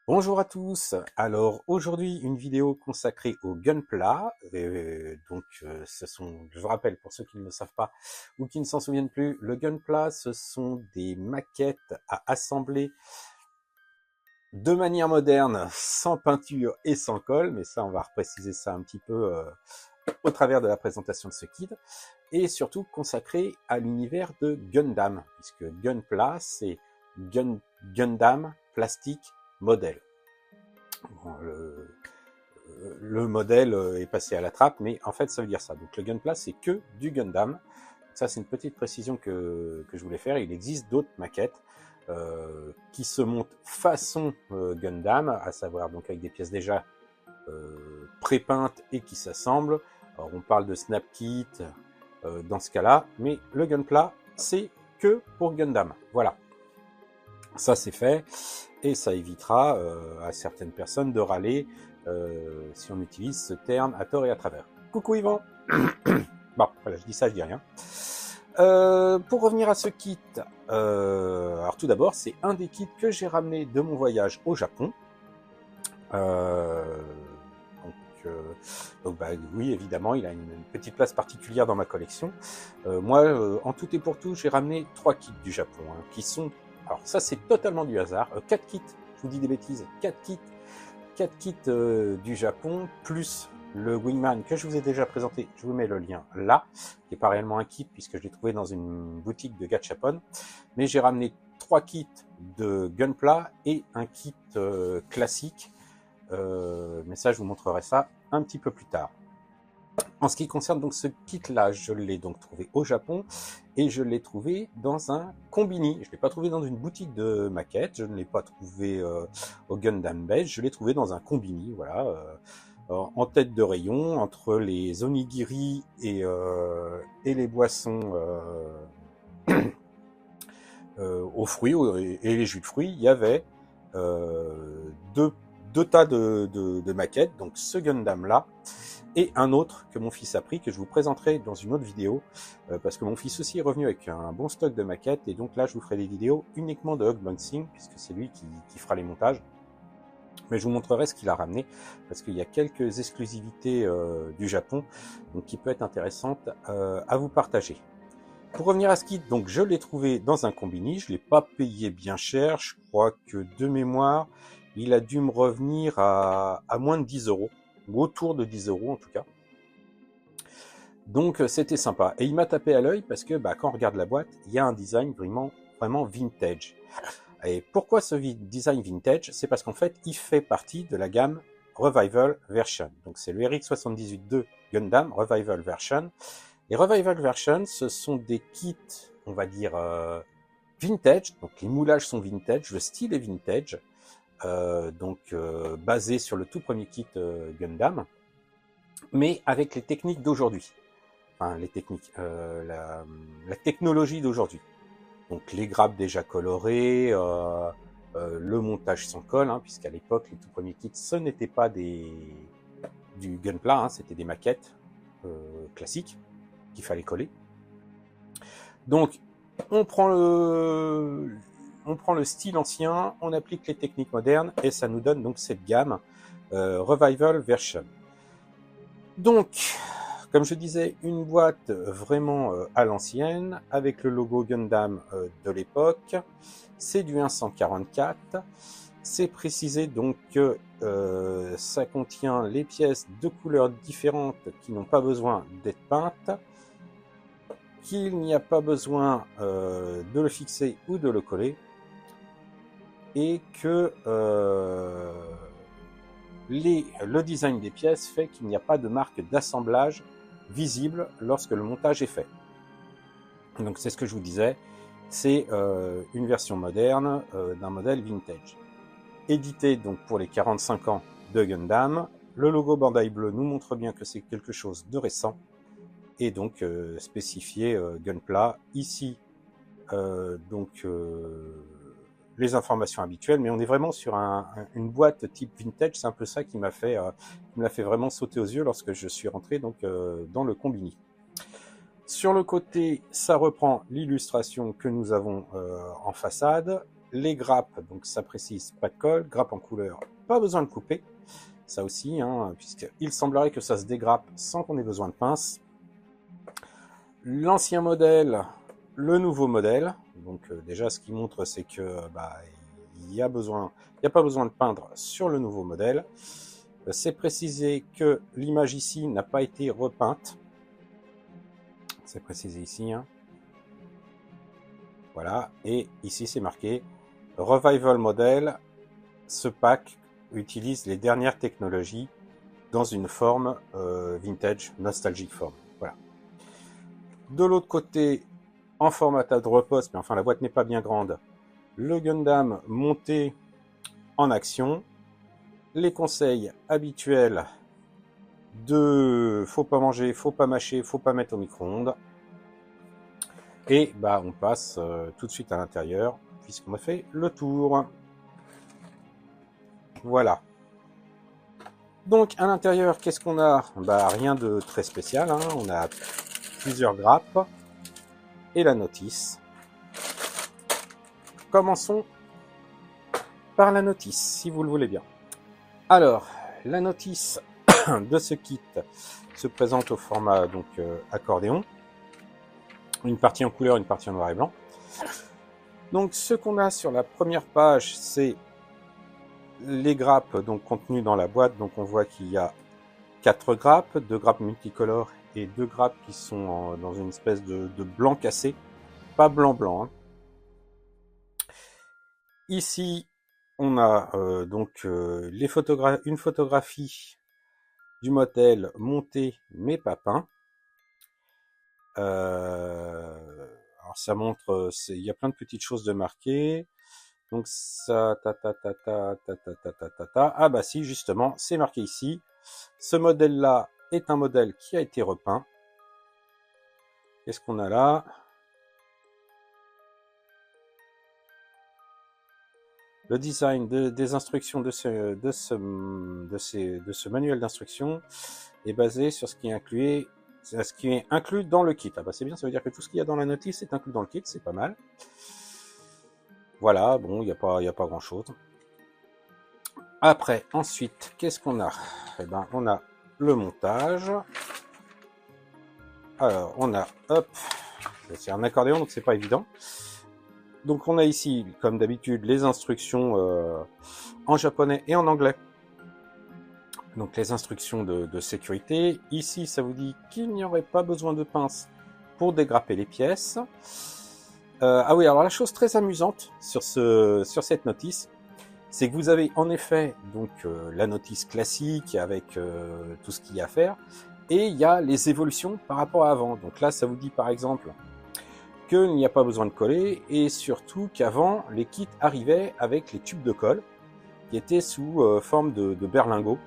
Bonjour à tous. Alors aujourd'hui une vidéo consacrée au Gunpla. Ce sont, je vous rappelle pour ceux qui ne le savent pas ou qui ne s'en souviennent plus, le Gunpla ce sont des maquettes à assembler de manière moderne, sans peinture et sans colle, mais ça on va repréciser ça un petit peu au travers de la présentation de ce kit, et surtout consacré à l'univers de Gundam, puisque Gunpla c'est Gundam Plastic Model. Bon, le modèle est passé à la trappe, mais en fait ça veut dire ça. Donc le Gunpla c'est que du Gundam. Ça c'est une petite précision que je voulais faire. Il existe d'autres maquettes qui se montent façon Gundam, à savoir donc avec des pièces déjà pré-peintes et qui s'assemblent. Alors on parle de snap kit dans ce cas-là, mais le Gunpla c'est que pour Gundam. Voilà, ça c'est fait et ça évitera à certaines personnes de râler si on utilise ce terme à tort et à travers. Coucou Yvan. Bon, voilà, je dis ça, je dis rien. Pour revenir à ce kit, alors tout d'abord, c'est un des kits que j'ai ramené de mon voyage au Japon. Donc oui, évidemment, il a une petite place particulière dans ma collection. Moi, en tout et pour tout, j'ai ramené 3 kits du Japon, hein, qui sont... Alors ça, c'est totalement du hasard. 4 kits, je vous dis des bêtises, 4 kits du Japon, plus le Wingman que je vous ai déjà présenté, je vous mets le lien là, qui n'est pas réellement un kit puisque je l'ai trouvé dans une boutique de Gachapon, mais j'ai ramené 3 kits de Gunpla et un kit classique, mais ça je vous montrerai ça un petit peu plus tard. En ce qui concerne donc ce kit-là, je l'ai donc trouvé au Japon et je l'ai trouvé dans un combini. Je ne l'ai pas trouvé dans une boutique de maquettes, je ne l'ai pas trouvé au Gundam Base, je l'ai trouvé dans un combini, voilà, en tête de rayon, entre les onigiri et les boissons aux fruits et les jus de fruits. Il y avait deux tas de maquettes, donc ce Gundam-là, et un autre que mon fils a pris, que je vous présenterai dans une autre vidéo, parce que mon fils aussi est revenu avec un bon stock de maquettes, et donc là je vous ferai des vidéos uniquement de unboxing, puisque c'est lui qui fera les montages. Mais je vous montrerai ce qu'il a ramené, parce qu'il y a quelques exclusivités du Japon, donc qui peut être intéressante à vous partager. Pour revenir à ce kit, donc je l'ai trouvé dans un combini, je ne l'ai pas payé bien cher, je crois que de mémoire, il a dû me revenir à moins de 10 €, ou autour de 10 € en tout cas. Donc c'était sympa. Et il m'a tapé à l'œil parce que quand on regarde la boîte, il y a un design vraiment vintage. Et pourquoi ce design vintage? C'est parce qu'en fait, il fait partie de la gamme Revival Version. Donc c'est le RX-78-2 Gundam Revival Version. Les Revival Version, ce sont des kits, on va dire, vintage. Donc les moulages sont vintage, le style est vintage. Basé sur le tout premier kit Gundam, mais avec les techniques d'aujourd'hui. Enfin, les techniques, la technologie d'aujourd'hui. Donc les grappes déjà colorées, le montage sans colle, hein, puisqu'à l'époque, les tout premiers kits, ce n'était pas du Gunpla, hein, c'était des maquettes classiques qu'il fallait coller. Donc, on prend le style ancien, on applique les techniques modernes, et ça nous donne donc cette gamme Revival Version. Donc, comme je disais, une boîte vraiment à l'ancienne, avec le logo Gundam de l'époque. C'est du 144. C'est précisé donc que ça contient les pièces de couleurs différentes qui n'ont pas besoin d'être peintes, qu'il n'y a pas besoin de le fixer ou de le coller, et que le design des pièces fait qu'il n'y a pas de marque d'assemblage visible lorsque le montage est fait. Donc c'est ce que je vous disais, c'est une version moderne d'un modèle vintage. Édité donc pour les 45 ans de Gundam, le logo Bandai bleu nous montre bien que c'est quelque chose de récent, et donc spécifié Gunpla ici. Les informations habituelles, mais on est vraiment sur une boîte type vintage. C'est un peu ça qui m'a fait vraiment sauter aux yeux lorsque je suis rentré donc dans le combini. Sur le côté, ça reprend l'illustration que nous avons en façade, les grappes, donc ça précise pas de colle, grappe en couleur, pas besoin de couper, ça aussi, hein, puisqu'il semblerait que ça se dégrappe sans qu'on ait besoin de pince. L'ancien modèle, le nouveau modèle, donc déjà ce qui montre c'est que il n'y a pas besoin de peindre sur le nouveau modèle. C'est précisé que l'image ici n'a pas été repeinte. C'est précisé ici, hein. Voilà, et ici c'est marqué Revival Model. Ce pack utilise les dernières technologies dans une forme vintage, nostalgic form. Voilà. De l'autre côté, en format table de repose, mais enfin la boîte n'est pas bien grande, le Gundam monté en action. Les conseils habituels de faut pas manger, faut pas mâcher, faut pas mettre au micro-ondes. Et on passe tout de suite à l'intérieur, puisqu'on a fait le tour. Voilà. Donc à l'intérieur, qu'est-ce qu'on a? Rien de très spécial, hein. On a plusieurs grappes et la notice. Commençons par la notice, si vous le voulez bien. Alors, la notice de ce kit se présente au format donc accordéon. Une partie en couleur, une partie en noir et blanc. Donc ce qu'on a sur la première page, c'est les grappes donc contenues dans la boîte. Donc on voit qu'il y a 4 grappes, 2 grappes multicolores et 2 grappes qui sont dans une espèce de blanc cassé, pas blanc, hein. Ici on a une photographie du modèle monté mais pas peint. Alors ça montre, il y a plein de petites choses de marquées. Donc ça, ah bah si, justement, c'est marqué ici. Ce modèle-là est un modèle qui a été repeint. Qu'est-ce qu'on a là? Le design des instructions de ce manuel d'instruction est basé sur ce qui est inclus dans le kit. Ah bah c'est bien, ça veut dire que tout ce qu'il y a dans la notice est inclus dans le kit, c'est pas mal. Voilà, bon, il n'y a pas grand chose. Après, ensuite, qu'est-ce qu'on a? On a le montage. Alors, on a, c'est un accordéon, donc c'est pas évident. Donc on a ici, comme d'habitude, les instructions en japonais et en anglais. Donc les instructions de sécurité. Ici, ça vous dit qu'il n'y aurait pas besoin de pince pour dégrapper les pièces. Ah oui, alors la chose très amusante sur cette notice, c'est que vous avez en effet donc la notice classique avec tout ce qu'il y a à faire, et il y a les évolutions par rapport à avant. Donc là, ça vous dit par exemple qu'il n'y a pas besoin de coller, et surtout qu'avant, les kits arrivaient avec les tubes de colle, qui étaient sous forme de berlingot.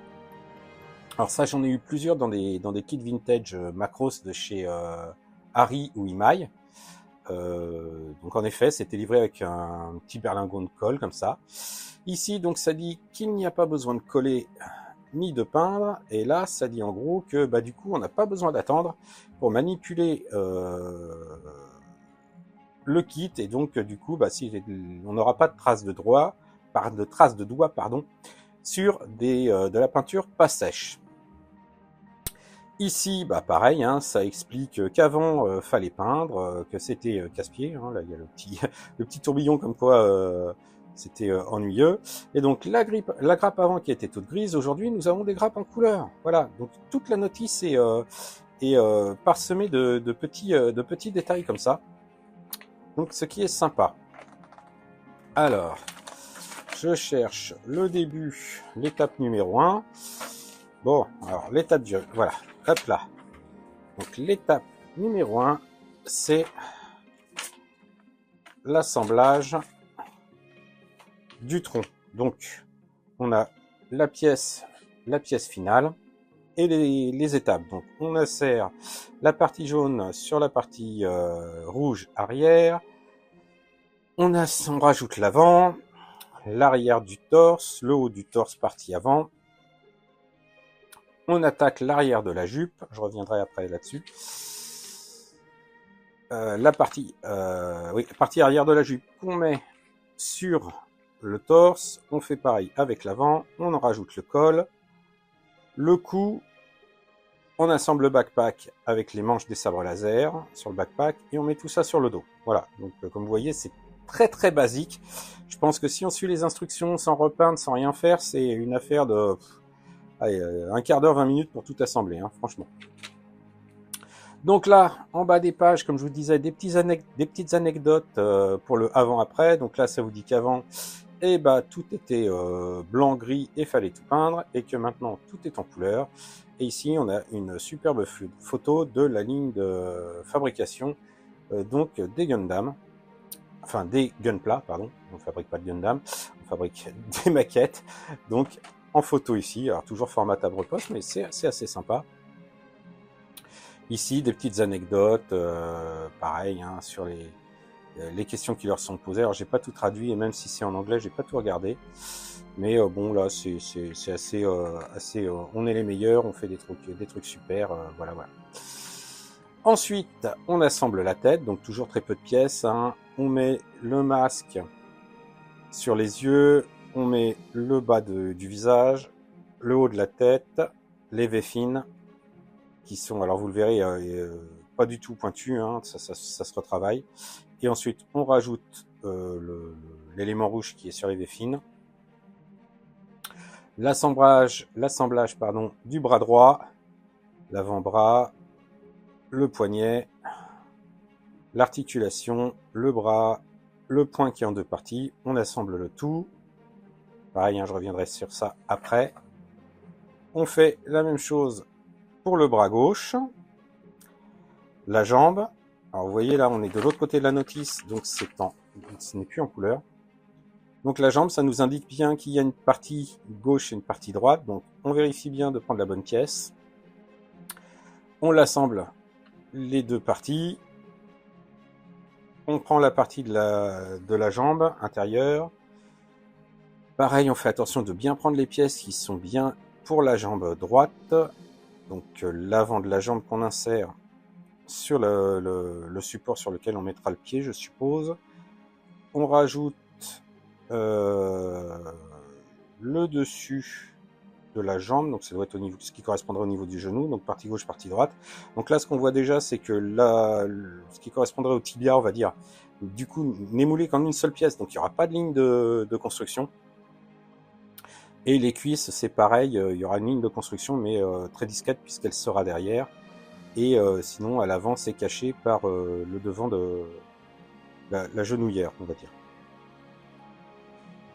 Alors ça, j'en ai eu plusieurs dans des kits vintage Macros de chez Harry ou Imai. Donc en effet, c'était livré avec un petit berlingot de colle comme ça. Ici, donc ça dit qu'il n'y a pas besoin de coller ni de peindre, et là, ça dit en gros que du coup, on n'a pas besoin d'attendre pour manipuler le kit, et donc du coup, on n'aura pas de traces de doigts, sur de la peinture pas sèche. Ici, pareil, hein, ça explique qu'avant fallait peindre, que c'était casse-pied. Hein, là, il y a le petit tourbillon comme quoi c'était ennuyeux. Et donc la grappe avant qui était toute grise, aujourd'hui nous avons des grappes en couleur. Voilà, donc toute la notice est parsemée de petits détails comme ça. Donc ce qui est sympa. Alors, je cherche le début, l'étape numéro 1. Bon, alors l'étape du... Voilà, hop là. Donc l'étape numéro 1, c'est l'assemblage du tronc. Donc, on a la pièce finale et les étapes. Donc, on insère la partie jaune sur la partie rouge arrière. On rajoute l'avant, l'arrière du torse, le haut du torse partie avant. On attaque l'arrière de la jupe. Je reviendrai après là-dessus. La partie arrière de la jupe qu'on met sur le torse, on fait pareil avec l'avant, on en rajoute le col, le cou, on assemble le backpack avec les manches des sabres laser sur le backpack et on met tout ça sur le dos. Voilà, donc comme vous voyez, c'est très très basique. Je pense que si on suit les instructions sans repeindre, sans rien faire, c'est une affaire de un quart d'heure, 20 minutes pour tout assembler, hein, franchement. Donc là, en bas des pages, comme je vous disais, des petites anecdotes pour le avant-après. Donc là, ça vous dit qu'avant, tout était blanc-gris et fallait tout peindre, et que maintenant, tout est en couleur. Et ici, on a une superbe photo de la ligne de fabrication donc des Gundam, enfin des Gunpla, pardon. On ne fabrique pas de Gundam, on fabrique des maquettes. Donc en photo ici, alors toujours format tableau poste, mais c'est assez sympa. Ici, des petites anecdotes, pareil, hein, sur les questions qui leur sont posées. Alors j'ai pas tout traduit, et même si c'est en anglais, j'ai pas tout regardé. Mais bon, là, c'est assez, on est les meilleurs, on fait des trucs super, voilà. Ensuite, on assemble la tête, donc toujours très peu de pièces, hein. On met le masque sur les yeux, on met le bas du visage, le haut de la tête, les V-fines, qui sont, alors vous le verrez, pas du tout pointus, hein, ça se retravaille. Et ensuite, on rajoute l'élément rouge qui est sur les V-fines. L'assemblage du bras droit, l'avant-bras, le poignet, l'articulation, le bras, le poing qui est en deux parties. On assemble le tout. Pareil, hein, je reviendrai sur ça après. On fait la même chose pour le bras gauche, la jambe. Alors vous voyez là, on est de l'autre côté de la notice, donc ce n'est plus en couleur. Donc la jambe, ça nous indique bien qu'il y a une partie gauche et une partie droite. Donc on vérifie bien de prendre la bonne pièce. On l'assemble les deux parties. On prend la partie de la jambe intérieure. Pareil, on fait attention de bien prendre les pièces qui sont bien pour la jambe droite. Donc l'avant de la jambe qu'on insère sur le support sur lequel on mettra le pied, je suppose. On rajoute le dessus de la jambe, donc ça doit être ce qui correspondra au niveau du genou, donc partie gauche, partie droite. Donc là, ce qu'on voit déjà, c'est que là, ce qui correspondrait au tibia, on va dire, du coup, n'est moulé qu'en une seule pièce, donc il n'y aura pas de ligne de construction. Et les cuisses, c'est pareil, il y aura une ligne de construction, mais très discrète, puisqu'elle sera derrière. Et sinon, à l'avant, c'est caché par le devant de la genouillère, on va dire.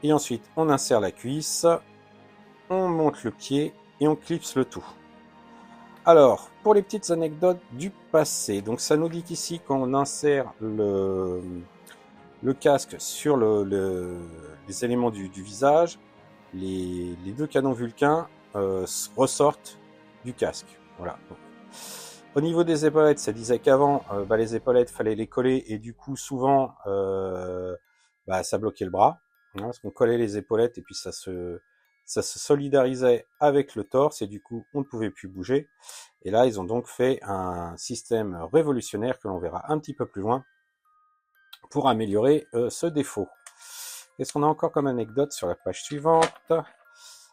Et ensuite, on insère la cuisse, on monte le pied et on clipse le tout. Alors, pour les petites anecdotes du passé, donc ça nous dit qu'ici, quand on insère le casque sur les éléments du visage, les deux canons Vulcain ressortent du casque. Voilà. Donc, au niveau des épaulettes, ça disait qu'avant, les épaulettes, fallait les coller, et du coup, souvent, ça bloquait le bras, hein, parce qu'on collait les épaulettes et puis ça se solidarisait avec le torse, et du coup, on ne pouvait plus bouger. Et là, ils ont donc fait un système révolutionnaire que l'on verra un petit peu plus loin pour améliorer ce défaut. Qu'est-ce qu'on a encore comme anecdote sur la page suivante ?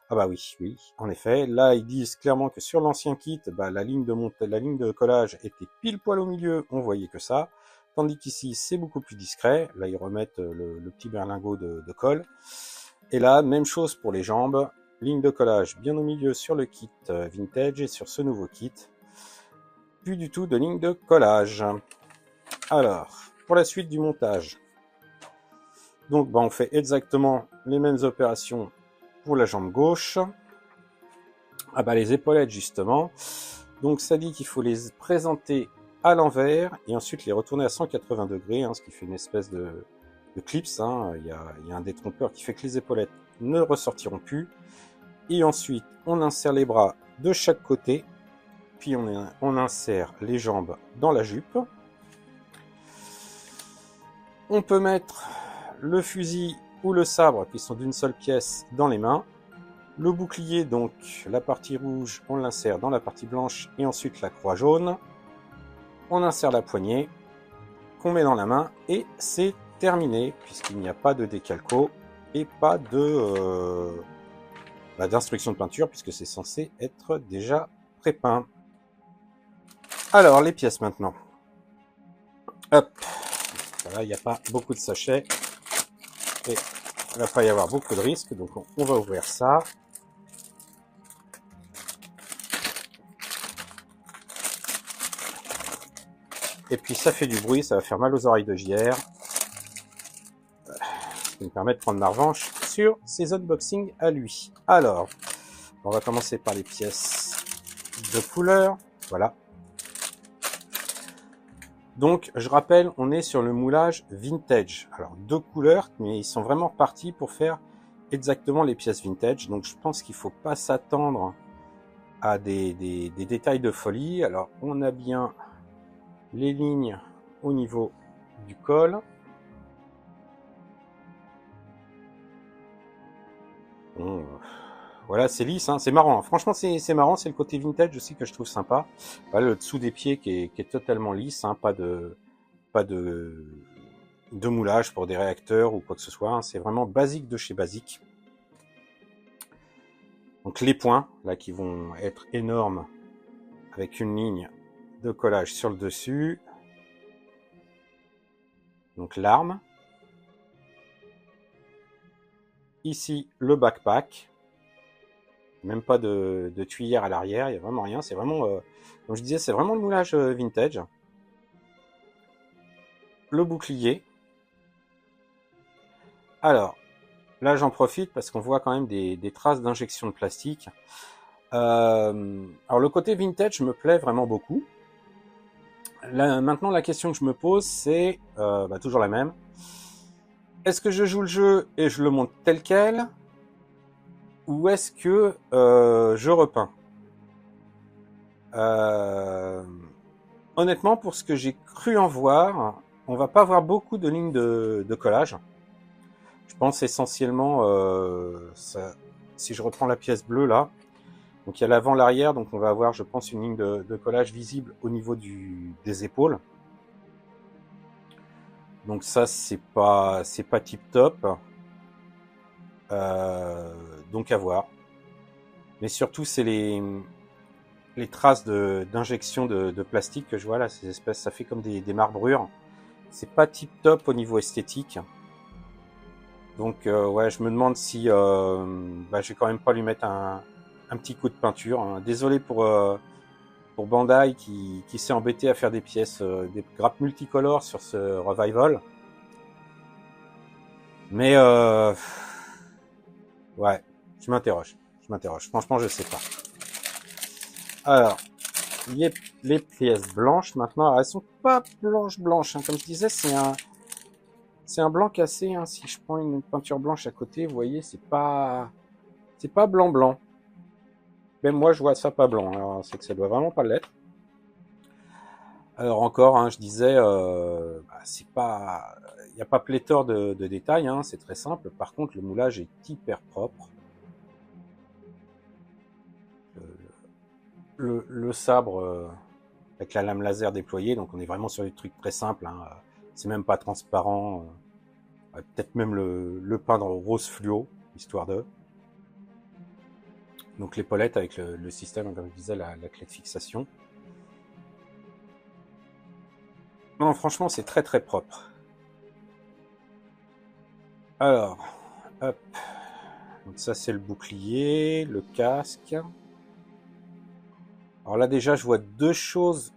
Ah bah oui, en effet. Là, ils disent clairement que sur l'ancien kit, la ligne de collage était pile poil au milieu, on voyait que ça. Tandis qu'ici, c'est beaucoup plus discret. Là, ils remettent le petit berlingot de colle. Et là, même chose pour les jambes. Ligne de collage bien au milieu sur le kit vintage, et sur ce nouveau kit, plus du tout de ligne de collage. Alors, pour la suite du montage. Donc, on fait exactement les mêmes opérations pour la jambe gauche. Les épaulettes, justement. Donc, ça dit qu'il faut les présenter à l'envers et ensuite les retourner à 180 degrés, hein, ce qui fait une espèce de clips. Hein. Il y a un détrompeur qui fait que les épaulettes ne ressortiront plus. Et ensuite, on insère les bras de chaque côté. Puis, on insère les jambes dans la jupe. On peut mettre le fusil ou le sabre, qui sont d'une seule pièce, dans les mains. Le bouclier, donc la partie rouge, on l'insère dans la partie blanche, et ensuite la croix jaune. On insère la poignée, qu'on met dans la main, et c'est terminé, puisqu'il n'y a pas de décalco et pas de d'instruction de peinture, puisque c'est censé être déjà prépeint. Alors, les pièces maintenant. Hop, voilà, il n'y a pas beaucoup de sachets et il va pas y avoir beaucoup de risques, donc on va ouvrir ça. Et puis ça fait du bruit, ça va faire mal aux oreilles de JR. Ce qui me permet de prendre ma revanche sur ses unboxings à lui. Alors, on va commencer par les pièces de couleur. Voilà. Donc, je rappelle, on est sur le moulage vintage. Alors, 2 couleurs, mais ils sont vraiment partis pour faire exactement les pièces vintage. Donc, je pense qu'il ne faut pas s'attendre à des détails de folie. Alors, on a bien les lignes au niveau du col. Bon, voilà, c'est lisse, hein, c'est marrant. Franchement, c'est marrant, c'est le côté vintage aussi que je trouve sympa. Voilà, le dessous des pieds qui est totalement lisse, hein, pas de moulage pour des réacteurs ou quoi que ce soit. Hein, c'est vraiment basique de chez basique. Donc les points, là, qui vont être énormes, avec une ligne de collage sur le dessus. Donc l'arme. Ici, le backpack. Même pas de tuyère à l'arrière, il n'y a vraiment rien. C'est vraiment, comme je disais, c'est vraiment le moulage vintage. Le bouclier. Alors, là j'en profite parce qu'on voit quand même des traces d'injection de plastique. Alors le côté vintage me plaît vraiment beaucoup. Là, maintenant la question que je me pose c'est toujours la même. Est-ce que je joue le jeu et je le monte tel quel, ou est-ce que je repeins? Honnêtement, pour ce que j'ai cru en voir, on va pas voir beaucoup de lignes de collage. Je pense essentiellement, si je reprends la pièce bleue là, donc il y a l'avant, l'arrière, donc on va avoir, je pense, une ligne de collage visible au niveau des épaules. Donc ça, c'est pas tip top. Donc à voir. Mais surtout, c'est les traces d'injection de plastique que je vois là, ces espèces, ça fait comme des marbrures. C'est pas tip top au niveau esthétique. Donc ouais, je me demande si je vais quand même pas lui mettre un petit coup de peinture. Hein. Désolé pour Bandai qui s'est embêté à faire des pièces, des grappes multicolores sur ce revival. Mais ouais, je m'interroge. Franchement, je sais pas. Alors, les pièces blanches maintenant, alors, elles sont pas blanches. Hein. Comme je disais, c'est un blanc cassé. Hein. Si je prends une peinture blanche à côté, vous voyez, c'est pas blanc. Même moi, je vois ça pas blanc. Alors, c'est que ça doit vraiment pas l'être. Alors encore, hein, je disais, c'est pas, il n'y a pas pléthore de détails. Hein, c'est très simple. Par contre, le moulage est hyper propre. Le sabre avec la lame laser déployée, donc on est vraiment sur des trucs très simples. Hein, c'est même pas transparent. Peut-être même le peindre rose fluo, histoire de. Donc l'épaulette avec le système, comme je disais, la clé de fixation. Non, franchement, c'est très très propre. Alors, hop. Donc ça, c'est le bouclier, le casque. Alors là, déjà, je vois deux choses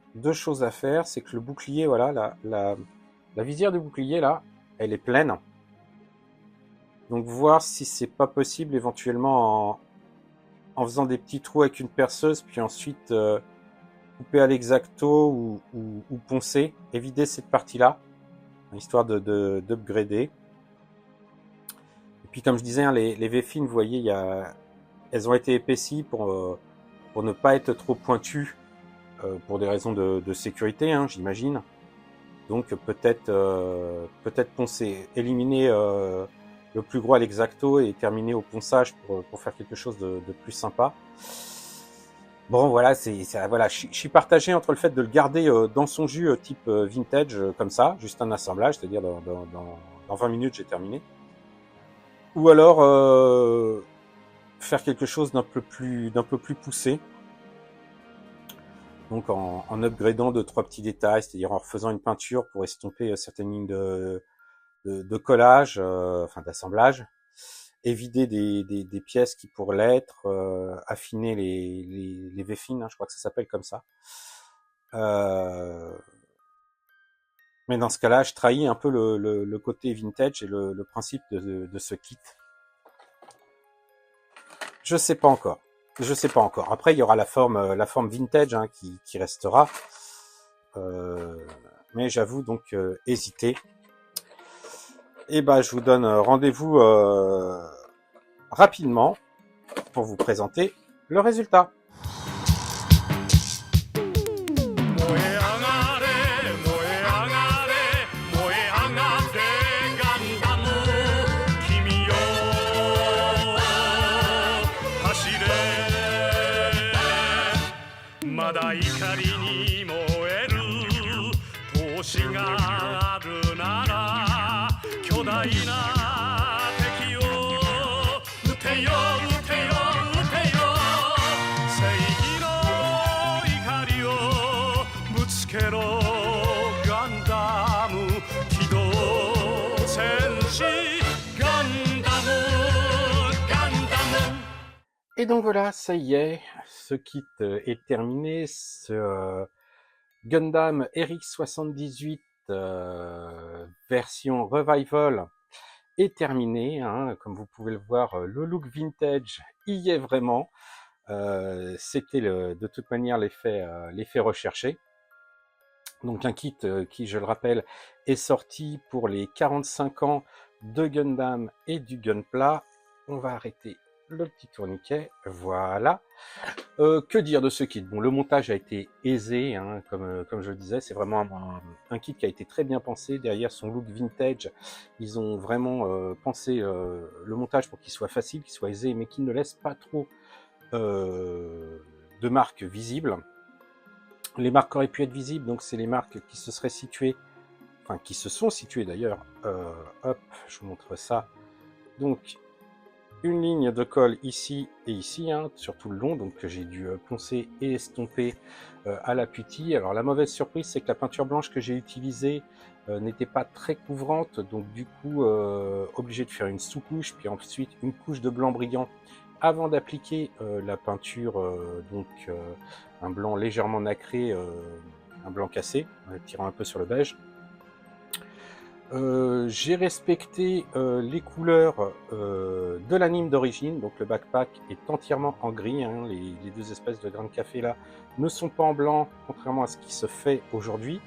à faire. C'est que le bouclier, voilà, la visière du bouclier, là, elle est pleine. Donc voir si c'est pas possible éventuellement en faisant des petits trous avec une perceuse, puis ensuite couper à l'exacto ou poncer, et vider cette partie-là, histoire d'upgrader. Et puis comme je disais, hein, les V-fines, vous voyez, elles ont été épaissies pour ne pas être trop pointues, pour des raisons de sécurité, hein, j'imagine. Donc peut-être poncer, éliminer le plus gros à l'exacto et terminer au ponçage pour faire quelque chose de plus sympa. Bon voilà, voilà, je suis partagé entre le fait de le garder dans son jus type vintage comme ça, juste un assemblage, c'est-à-dire dans 20 minutes j'ai terminé. Ou alors faire quelque chose d'un peu plus poussé. Donc en upgradant 2-3 petits détails, c'est-à-dire en refaisant une peinture pour estomper certaines lignes de collage, enfin d'assemblage, et vider des pièces qui pourraient l'être, affiner les véfines, hein, je crois que ça s'appelle comme ça. Mais dans ce cas-là, je trahis un peu le côté vintage et le principe de ce kit. Je sais pas encore. Je sais pas encore. Après, il y aura la forme vintage hein, qui restera. Mais j'avoue donc hésiter. Et ben, je vous donne rendez-vous rapidement pour vous présenter le résultat. Et donc voilà, ça y est, ce kit est terminé. Ce Gundam RX78 version Revival est terminé. Hein. Comme vous pouvez le voir, le look vintage y est vraiment. C'était de toute manière l'effet recherché. Donc un kit qui, je le rappelle, est sorti pour les 45 ans de Gundam et du Gunpla. On va arrêter le petit tourniquet, voilà. Que dire de ce kit? Bon, le montage a été aisé, hein, comme je le disais, c'est vraiment un kit qui a été très bien pensé. Derrière son look vintage, ils ont vraiment pensé le montage pour qu'il soit facile, qu'il soit aisé, mais qu'il ne laisse pas trop de marques visibles. Les marques auraient pu être visibles, donc c'est les marques qui se seraient situées, enfin qui se sont situées d'ailleurs. Hop, je vous montre ça. Donc une ligne de colle ici et ici, hein, sur tout le long, donc que j'ai dû poncer et estomper à la putty. Alors la mauvaise surprise, c'est que la peinture blanche que j'ai utilisée n'était pas très couvrante, donc du coup obligé de faire une sous-couche, puis ensuite une couche de blanc brillant avant d'appliquer la peinture, donc un blanc légèrement nacré, un blanc cassé, tirant un peu sur le beige. J'ai respecté les couleurs de l'anime d'origine, donc le backpack est entièrement en gris, hein, les deux espèces de grains de café là ne sont pas en blanc, contrairement à ce qui se fait aujourd'hui.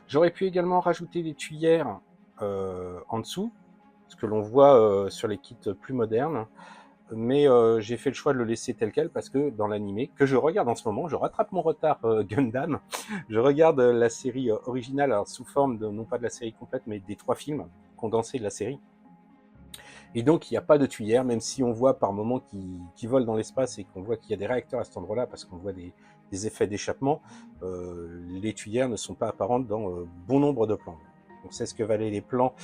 J'aurais pu également rajouter des tuyères en dessous, ce que l'on voit sur les kits plus modernes, mais j'ai fait le choix de le laisser tel quel parce que dans l'animé, que je regarde en ce moment, je rattrape mon retard Gundam, je regarde la série originale alors, sous forme de, non pas de la série complète, mais des 3 films condensés de la série. Et donc il n'y a pas de tuyère, même si on voit par moments qui volent dans l'espace et qu'on voit qu'il y a des réacteurs à cet endroit-là parce qu'on voit des effets d'échappement, les tuyères ne sont pas apparentes dans bon nombre de plans. On sait ce que valaient les plans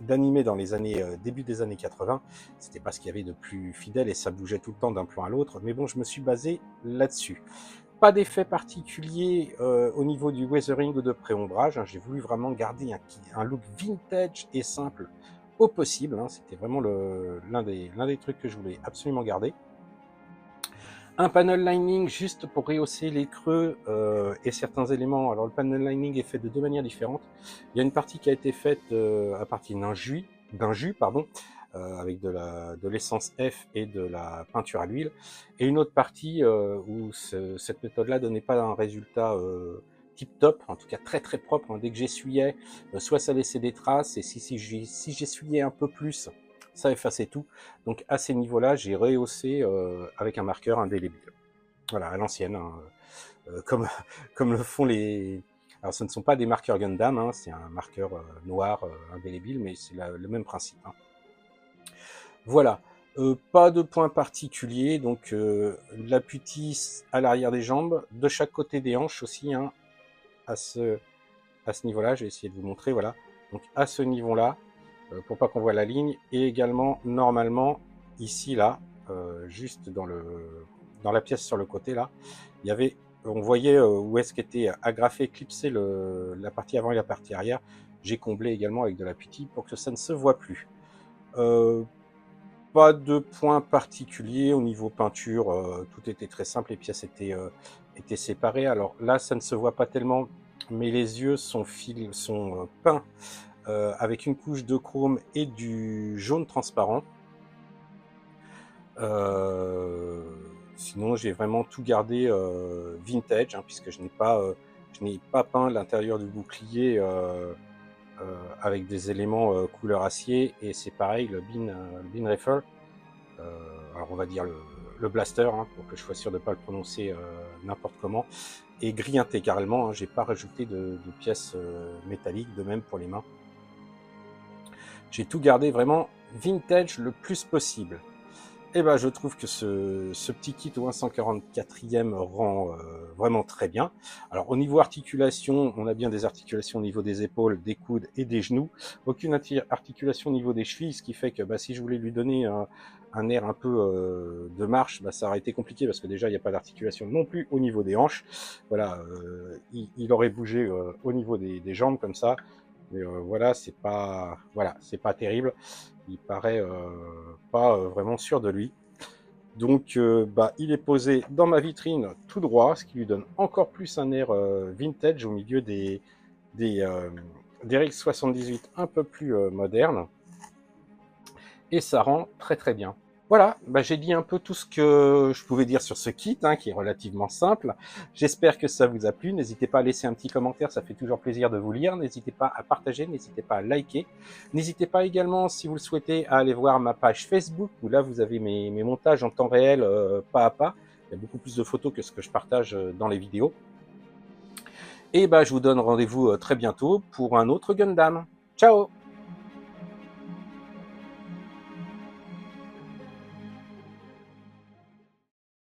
d'animé dans les années début des années 80. C'était pas ce qu'il y avait de plus fidèle et ça bougeait tout le temps d'un plan à l'autre. Mais bon, je me suis basé là-dessus. Pas d'effet particulier au niveau du weathering ou de pré-ombrage. Hein. J'ai voulu vraiment garder un look vintage et simple au possible. Hein. C'était vraiment l'un des trucs que je voulais absolument garder. Un panel lining juste pour rehausser les creux et certains éléments. Alors le panel lining est fait de 2 manières différentes. Il y a une partie qui a été faite à partir d'un jus, avec de l'essence F et de la peinture à l'huile, et une autre partie où cette méthode-là donnait pas un résultat tip top, en tout cas très très propre. Hein. Dès que j'essuyais, soit ça laissait des traces, et si j'essuyais un peu plus, ça effaçait tout. Donc à ces niveaux-là, j'ai rehaussé avec un marqueur indélébile. Voilà, à l'ancienne, hein, comme le font les... Alors ce ne sont pas des marqueurs Gundam, hein, c'est un marqueur noir indélébile, mais c'est le même principe. Hein. Voilà, pas de point particulier, donc la putty à l'arrière des jambes, de chaque côté des hanches aussi, hein, à ce niveau-là, je vais essayer de vous montrer, voilà. donc à ce niveau-là, pour pas qu'on voit la ligne, et également normalement ici là, juste dans la pièce sur le côté là, il y avait, on voyait où est-ce qu'était agrafé, clipsé la partie avant et la partie arrière. J'ai comblé également avec de la putty pour que ça ne se voit plus. Pas de point particulier au niveau peinture, tout était très simple, les pièces étaient séparées. Alors là, ça ne se voit pas tellement, mais les yeux sont peints avec une couche de chrome et du jaune transparent. Sinon, j'ai vraiment tout gardé vintage, hein, puisque je n'ai pas peint l'intérieur du bouclier avec des éléments couleur acier, et c'est pareil, le bin rifle, alors on va dire le blaster, hein, pour que je sois sûr de ne pas le prononcer n'importe comment, et gris intégralement, hein, j'ai pas rajouté de pièces métalliques, de même pour les mains. J'ai tout gardé vraiment vintage le plus possible. Et ben, je trouve que ce petit kit au 144e rend vraiment très bien. Alors au niveau articulation, on a bien des articulations au niveau des épaules, des coudes et des genoux. Aucune articulation au niveau des chevilles, ce qui fait que si je voulais lui donner un air un peu de marche, ça aurait été compliqué parce que déjà il n'y a pas d'articulation non plus au niveau des hanches. Voilà, il aurait bougé au niveau des jambes comme ça. Mais voilà, c'est pas terrible. Il paraît pas vraiment sûr de lui. Donc il est posé dans ma vitrine tout droit, ce qui lui donne encore plus un air vintage au milieu des RX 78 un peu plus modernes. Et ça rend très très bien. Voilà, j'ai dit un peu tout ce que je pouvais dire sur ce kit, hein, qui est relativement simple. J'espère que ça vous a plu. N'hésitez pas à laisser un petit commentaire, ça fait toujours plaisir de vous lire. N'hésitez pas à partager, n'hésitez pas à liker. N'hésitez pas également, si vous le souhaitez, à aller voir ma page Facebook, où là vous avez mes montages en temps réel, pas à pas. Il y a beaucoup plus de photos que ce que je partage dans les vidéos. Et je vous donne rendez-vous très bientôt pour un autre Gundam. Ciao!